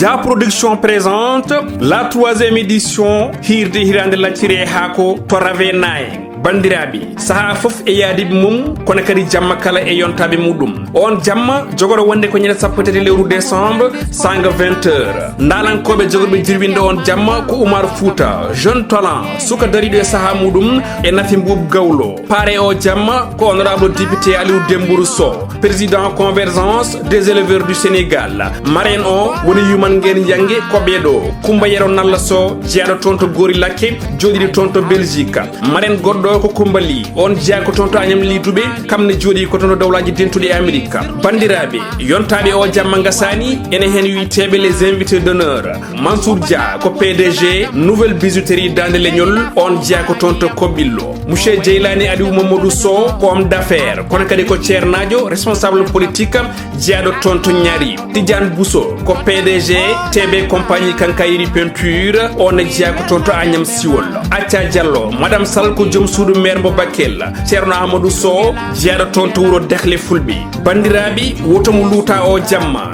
Dia Production présente la 3e édition Hirde Hirande Laccire Hako to Ravenaye. Bandirabi saha fof e yaadiɓe mum kono kadi jamma kala e yontaɓe muɗum on jamma jogoro wonde ko ñande sappo tati lewru décembre sanga 20h ndalankoɓe jogorɓe jirwinde on jamma ko Oumar Fouta jeune talent suka dariɗo e saha muɗum e Nafi Mboup Gawlo pare o jamma ko honorable député Aliou Dembourou Sow président convergence des éleveurs du Sénégal marraine o woni Yuman Nguyen Yangue koɓeɗo Coumba Yero Nalla Sow jeeyaɗo toon to Gori Lakke joɗiɗo toon to Belgique marraine goɗɗo ko Kumbali on jeya ko tonto Agnam Lidouɓe kamne jooɗi ko tonto dawlaji dentuɗe e Amérique bandiraɓe yontaɓe o jamma gasani ene hen witeɓe les invités d'honneur Mansour Dia ko PDG nouvelle bijouterie Dande Leñol on jeya ko tonto Kobillo monsieur Djeylani Aliou Mamadou Sow ko homme d'affaires kono kadi ko ceernajo responsable politique jeyaɗo tonto Ñari Tidiane Bousso ko PDG TB compagnie Kankayiri peinture on jeya ko tonto Agnam Siwol Acca Diallo madame Sall ko joom suudu maire mo Bakel ceerno Amadou Sow jeeɗo toon to wuro Dekle Fulɓe bandiraɓe wotomo luuta o jamma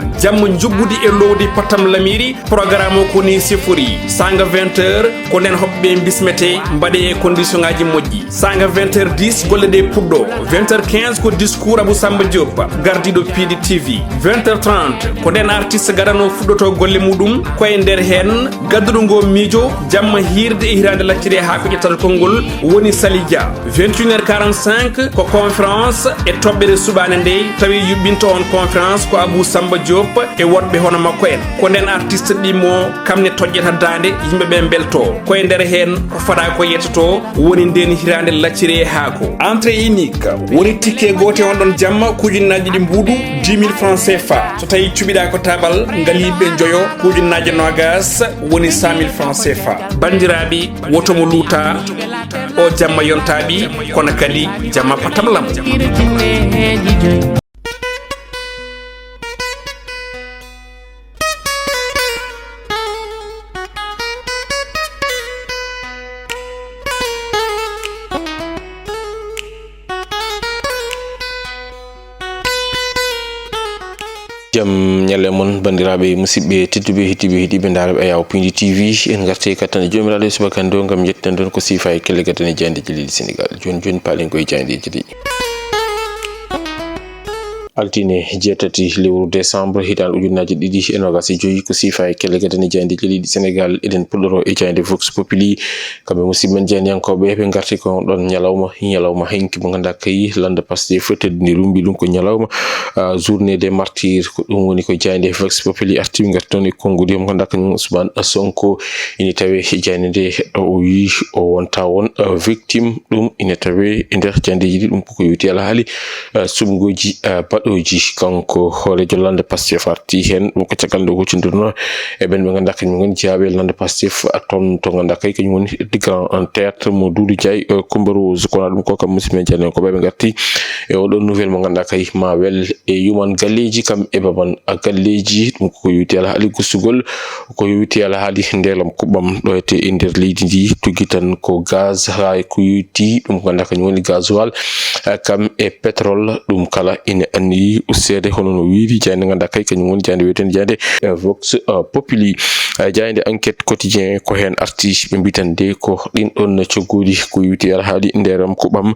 jubbude e lowdi Patam Lamiri programme o koni sifori sanga 20h ko nden hoɓɓe bismete mbaɗe e condition ngaji moƴƴi sanga 20h10 golle ɗe puɗɗo 20h15 ko discours Abou Samba Diop gardiɗo Pidi TV 20h30 ko nden artiste garano fuɗɗoto golle muɗum koye nder hen gadduɗo ngo miijo jamma hirde e hirande laccire ha ko ƴettata konngol woni Sali Dia 21h45 ko conférence e toɓɓere subane nde tawi yuɓɓinto on conférence ko Abou Samba Diop e woɗɓe hono makko en ko nden artiste ɗimo kamne toƴƴata dande yimɓeɓe belto koye nder hen ko fada ko yettoto woni nden hirande laccire haako entrée unique woni tikke gote on ɗon jamma kujunnaji ɗi mbuuɗu 10 000 francs CFA so tawi cuɓiɗa ko tabal ngaliɓe joyo kujunnaji nogas woni 100 000 francs CFA bandiraɓe wotomo luuta o jamma yontaɓi kono kadi jamma Patam Lam jam ñalle mon bandiraɓe musidɓe tedduɓe heddiɓe daaraɓe Ayaw Pindi TV en garti kattane jomiraɗo subakande o gam jettan don ko sifa e kelle gatane jande jilidi Sénégal joni palen koye jandeji ɗi altine jeetati lewru décembre hitan ujunnaji ɗiɗi e nogas e joyi ko sifa e kelle gadane jandi leydi Sénégal eɗen puɗɗoro e jande Vox Populi kamɓe musidɓe janiyankoɓe ɓe garti ko ɗon ñalawma henki mo ganduɗa kayi lande Pastef teddini rumbi ɗum ko ñalawma journée des martyrs ko ɗum woni ko jande Vox Populi arti ɓe garti toon e konngudi mo ganduɗa kañum Ousmane Sonko ine tawe jande nde o wi o wonta won victime ɗum ine tawe e nder jandeji ɗi ɗum koko yewti alhaali sumgoji oji kanko hoorejo lande Pastef arti hen ɗum ko caggal nde huccidirno e ɓen ɓe ganduɗa kañum woni jeeyaɓe lande Pastef toon to ganduɗa kay kañum woni grand théâtre mo Doudou Ndiaye Coumba Rose kono ɗum ko kam musidɓe jani ko ɓe garti e oɗon nouvelle mo ganduɗa kay ma wel e yuman galleji kam e baban galleji ɗum ko yewti alhaali gustugol ko yewti alhaali ndelam kuɓɓam ɗo ete e nder leydi ndi tugui tan ko gaz ha ko yewti ɗum ko ganduɗa kañum woni gasoil kam e pétrole ɗum kala ine anni ussede hono no wiiri jande ganduɗa kay kañum woni jande wiyeten jande Vox Populi jande enquête quotidien ko hen arti ɓe mbitande ko ɗin ɗon coggoli ko yewti alhaali nderam kuɓam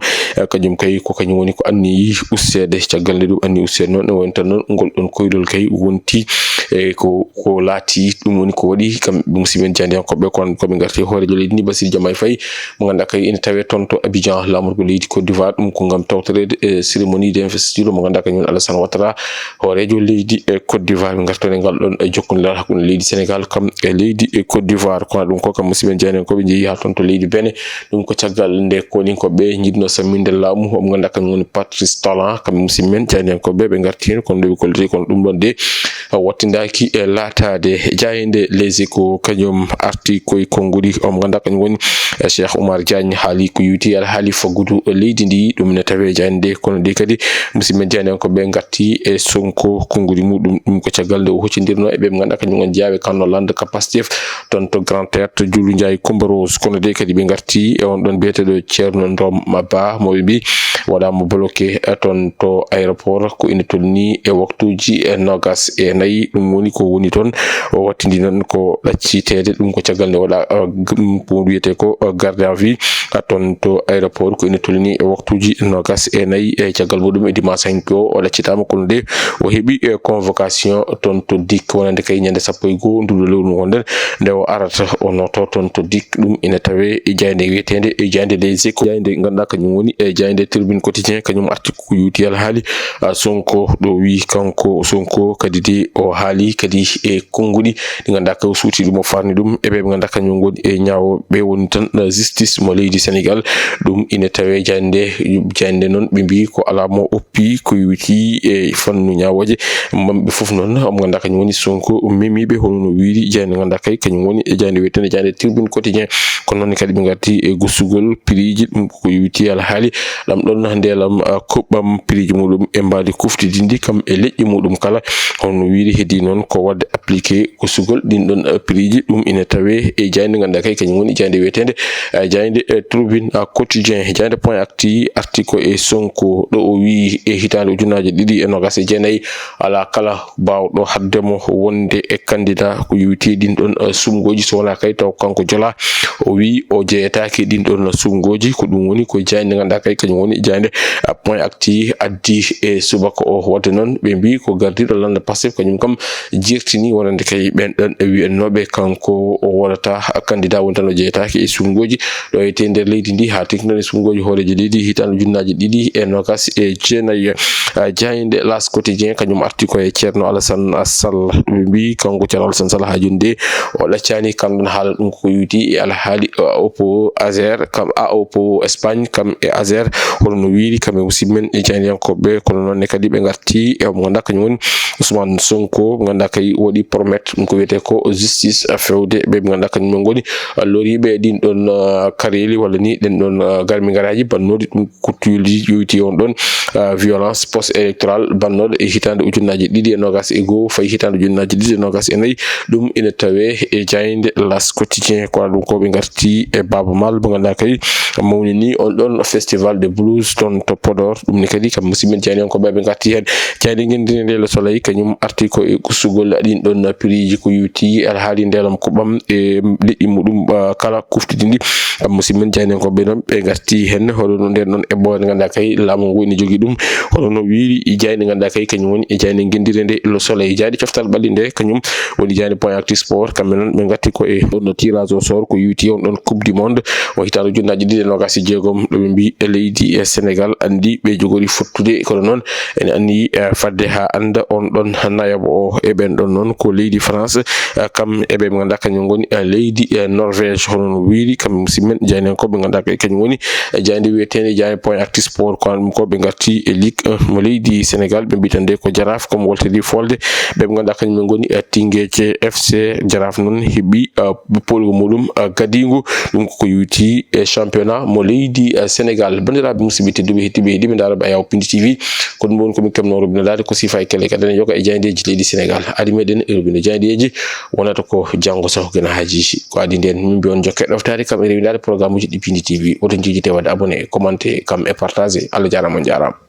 kañum kay ko kañum woni ko anni ussede caggal nde ɗum anni ussede noon ne woni tan noon ngol ɗon koydol kay wonti e ko laati ɗum woni ko waɗi kamɓe musidɓe janiyankoɓe koɓe garti hoorejo leydi ndi Bassirou Diomaye Faye mo ganduɗa kay ene tawe toon to Abidjan lamorgo leydi Côte d'Ivoire ɗum ko gam tawtorede cérémonie d'investiture mo ganduɗa kañum Alassane Ouattara hoorejo leydi Côte d'Ivoire ɓe gartone ngal ɗon jokkodiral hakkude leydi Sénégal kam e leydi Côte d'Ivoire kono ɗum ko kam musidɓe janiyankoɓe jeeyi ha toon to leydi Bénin ɗum ko caggal nde kolinkoɓe jiɗno samminde laamu mo ganduɗa kañum woni Patrice Talon kamɓe musidɓe janiyankoɓe ɓe garti hen kono nde ɓe kolliti kono ɗum ɗon de wattindaki e latade jayinde Les Échos kañum arti koye konngudi mo ganduɗa kañum woni Cheikh Oumar Diagne haali ko yewti haali faggudu leydi ndi ɗum ne tawe jayinde kono de kadi musidɓe janiyankoɓe garti e Sonko konngudi muɗum ɗum ko caggal nde o hoccidirno e ɓe ganduɗa kañum woni jeeyaɓe kanno lande ka Pastef toon to Grand Théâtre Doudou Ndiaye Coumba Rose kono de kadi ɓe garti e on ɗon biyeteɗo Ceerno Ndom Ba mo ɓe mbi waɗama bloqué toon to aéroport ko ina tolni e waktuji nogas e nayyi ɗum kanyum woni ko woni ton o wattindi non ko ɗaccitede ɗum ko caggal nde waɗa pour wiyete ko garde à vue ton to aéroport ko ina tolni e waktuji nogas e nayi e caggal muɗum e dimanche hanki o ɗaccitama kono de o heeɓi convocation ton to dik wonande kay ñande 11 nduɗo lewru mo gonɗen nde o arata o noto ton to dik ɗum ina tawe e jayde wiyetede e jayde les échos jayde ganduɗa kañum woni e jayde tribune quotidien kañum arti ko yuti al haali Sonko ɗo wi kanko Sonko kadi de o haali kadi e konngudi ɗi ganduɗa ko suuti ɗum o farni ɗum e ɓe ganduɗa kañum goni e ñawoɓe woni tan justice mo leydi Sénégal ɗum ina tawe jande noon ɓe mbi ko ala mo oppi ko yuti e fannu ñawoje mamɓe foof noon mo ganduɗa kañum woni Sonko memiɓe hono no wiiri jande ganduɗa kay kañum woni e jande wiyetede jande tribune quotidien kono noon kadi ɓe garti e gustugol piriji ɗum ko yuti ala haali ɗam ɗon ndelam koɓɓam piriji muɗum e mbadi kuftidindi kam e leƴƴi muɗum kala hono wiiri heddi noon ko wadde appliqué gustugol ɗin ɗon piriji ɗum ina tawe e jande ganduɗa kay kañum woni jande wiyetede jande tribune quotidien jande point acti article e Sonko ɗo o wi e hitande ujunaje 2024 ala kala bawɗo haddemo wonde e candidat ko yuti ɗin ɗon sumgoji so wona kay taw kanko jola o wi o jeyetaki ɗin ɗon sumgoji ko ɗum woni ko jande ganduɗa kay kañum woni jande point acti addi e subaka o wadde noon ɓe mbi ko gardiɗo landa Pastef kañum kam jirtini wonande kay ɓen ɗon e wi'ennoɓe kanko o wonata candidat won tan o jeyetaki e sumgoji ɗo ete nder leydi ndi ha teknani sumgoji hooreji leydi hitande ujunnaje 2024 jayde las quotidien kañum arti ko e Ceerno Alassane Sall ɓe mbi kanko Ceerno Alassane Sall ha jonde o ɗaccani kam ɗon haala ɗum ko yuti e alhaali oppo Azer kam oppo Espagne kam e Azer hono no wiiri kam e musidmen e jaydiyankoɓe kono noon kadi ɓe garti e mo ganduɗa kañum woni Ousmane Sonko ganduɗa kay waɗi promettre ɗum ko wiyete ko justice fewde ɓe ganduɗa kañum goni loriɓe ɗin ɗon kareli walla ni ɗen ɗon garmigaraji bannode ɗum kuttuli yuti on ɗon violence post électoral bannoɗo e hitande ujunnaje 2021 fayi hitande ujunnaje 2024 ɗum ina tawe e jayde las quotidien ko ɗum ko ɓe garti e Baba Mal mo ganduɗa kay mawni ni on ɗon festival de blues ton to Podor ɗum ni kadi kam musidɓe jaydiyankoɓe ɓe garti hen jayde gendinde Le Soleil kañum arti ko e gustugol ɗin ɗon piriji ko yuti alhaali ndelam koɓam e leƴƴi muɗum kala kuftidindi musidɓe jaydiyankoɓe noon ɓe garti hen hoɗo nden noon e ɓoode ganduɗa kay laamu ngu ine jogui ɗum hono no wiiri jayde ganduɗa kay kañum woni e jayde gendire nde Le Soleil jayde coftal ɓalli nde kañum woni jayde point actu sport kamɓe noon ɓe gatti ko e ɗon tirage au sort ko yuti on ɗon coupe du monde o hitande ujunnaje 2026 ɗo ɓe mbi e leydi e Sénégal andi ɓe jogori fottude kono noon ene anni fadde ha anda on ɗon nayaɓo o e ɓen ɗon noon ko leydi France kam eɓe ɓe ganduɗa kañum goni leydi Norvège hono no wiiri kamɓe musidmen jaydiyankoɓe ɓe ganduɗa kañum woni jayde wiyetede jayde point actu sport ko ɗum ko ɓe garti e Ligue 1 mo leydi Sénégal ɓe mbitande ko Jaraaf comme woltedi folde ɓe ganduɗa kañum goni Tingueje FC Jaraaf noon heeɓi polgo muɗum gadigu ɗum ko yuti e championnat mo leydi Sénégal bandiraɓe musidɓe tedduɓe hettiɓe heeɗiɓe daraɓe Ayaw Pindi TV ko ɗum woni komin kemno robinadade ko sifa e kelle kadi ne yoga e jaydeji leydi Sénégal adi meɗen e robine jaydeji wonata ko janggo saho gena hajiji ko adi nden min mbi on jokke ɗoftade kam e rewidade programme uji ɗi Pindi TV oto jijite wadde abonné commenté kam e partagé Allah jarama on jarama.